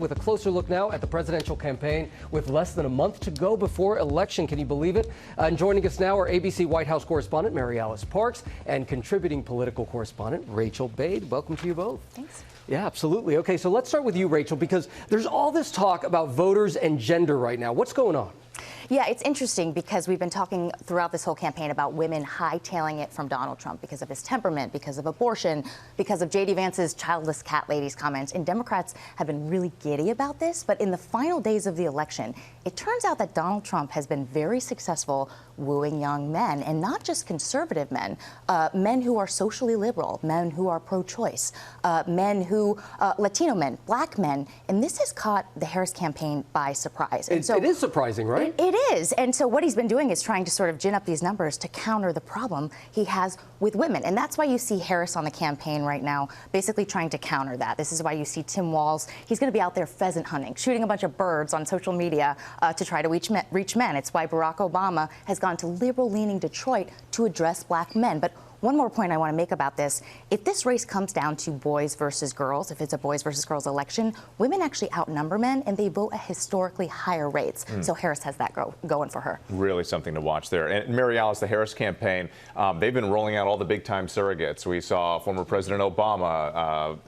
With a closer look now at the presidential campaign with less than a month to go before election. Can you believe it? And joining us now are ABC White House correspondent Mary Alice Parks and contributing political correspondent Rachel Bade. Welcome to you both. Thanks. Yeah, absolutely. Okay, so let's start with you, Rachel, because there's all this talk about voters and gender right now. What's going on? Yeah, it's interesting because we've been talking throughout this whole campaign about women hightailing it from Donald Trump because of his temperament, because of abortion, because of J.D. Vance's childless cat ladies comments. And Democrats have been really giddy about this. But in the final days of the election, it turns out that Donald Trump has been very successful wooing young men, and not just conservative men, men who are socially liberal, men who are pro-choice, Latino men, black men. And this has caught the Harris campaign by surprise. And It is surprising, right? It is. And so what he's been doing is trying to sort of gin up these numbers to counter the problem he has with women. And that's why you see Harris on the campaign right now, basically trying to counter that. This is why you see Tim Walz. He's going to be out there pheasant hunting, shooting a bunch of birds on social media to try to reach men. It's why Barack Obama has gone to liberal-leaning Detroit to address black men. But one more point I want to make about this. If this race comes down to boys versus girls, if it's a boys versus girls election, women actually outnumber men, and they vote at historically higher rates. So Harris has that going for her. Really something to watch there. And Mary Alice, the Harris campaign, they've been rolling out all the big-time surrogates. We saw former President Obama,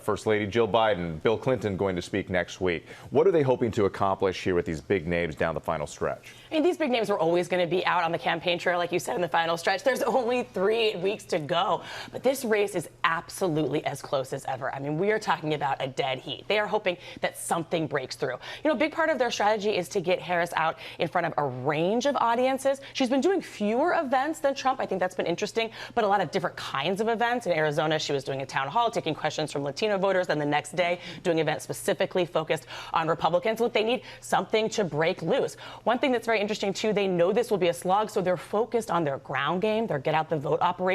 First Lady Jill Biden, Bill Clinton going to speak next week. What are they hoping to accomplish here with these big names down the final stretch? I mean, these big names were always going to be out on the campaign trail, like you said, in the final stretch. There's only 3 weeks to go. But this race is absolutely as close as ever. I mean, we are talking about a dead heat. They are hoping that something breaks through. You know, a big part of their strategy is to get Harris out in front of a range of audiences. She's been doing fewer events than Trump. I think that's been interesting, but a lot of different kinds of events. In Arizona, she was doing a town hall, taking questions from Latino voters. Then the next day, doing events specifically focused on Republicans. Look, they need something to break loose. One thing that's very interesting, too, they know this will be a slog, so they're focused on their ground game, their get-out-the-vote operation.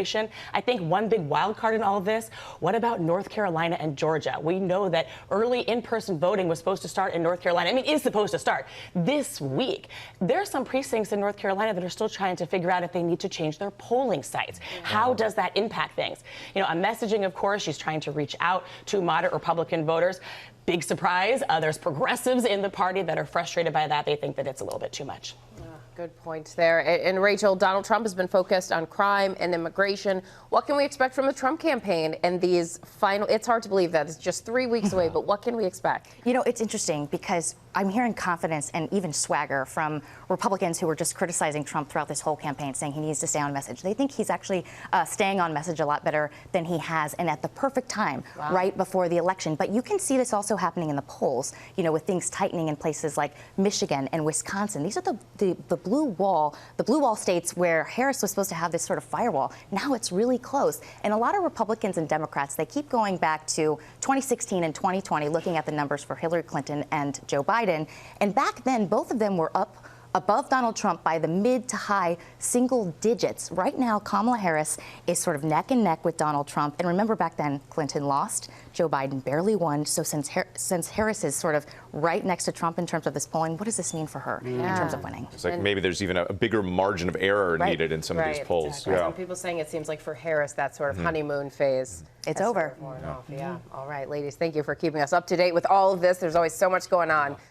I think one big wild card in all of this, what about North Carolina and Georgia? We know that early in-person voting was supposed to start in North Carolina. I mean, is supposed to start this week. There are some precincts in North Carolina that are still trying to figure out if they need to change their polling sites. How does that impact things? You know, a messaging, of course, she's trying to reach out to moderate Republican voters. Big surprise, there's progressives in the party that are frustrated by that. They think that it's a little bit too much. Good points there. And Rachel, Donald Trump has been focused on crime and immigration. What can we expect from the Trump campaign and these final, it's hard to believe that it's just 3 weeks away, but what can we expect? You know, it's interesting because I'm hearing confidence and even swagger from Republicans who were just criticizing Trump throughout this whole campaign, saying he needs to stay on message. They think he's actually staying on message a lot better than he has, and at the perfect time, right before the election. But you can see this also happening in the polls, you know, with things tightening in places like Michigan and Wisconsin. These are the blue wall states where Harris was supposed to have this sort of firewall. Now it's really close. And a lot of Republicans and Democrats, they keep going back to 2016 and 2020, looking at the numbers for Hillary Clinton and Joe Biden. And back then, both of them were up above Donald Trump by the mid to high single digits. Right now, Kamala Harris is sort of neck and neck with Donald Trump. And remember, back then, Clinton lost, Joe Biden barely won. So since Harris is sort of right next to Trump in terms of this polling, what does this mean for her in terms of winning? It's like maybe there's even a bigger margin of error needed in some of these polls. Exactly. Some people saying it seems like for Harris, that sort of honeymoon phase. It's over. Sort of worn off. Yeah. All right, ladies, thank you for keeping us up to date with all of this. There's always so much going on.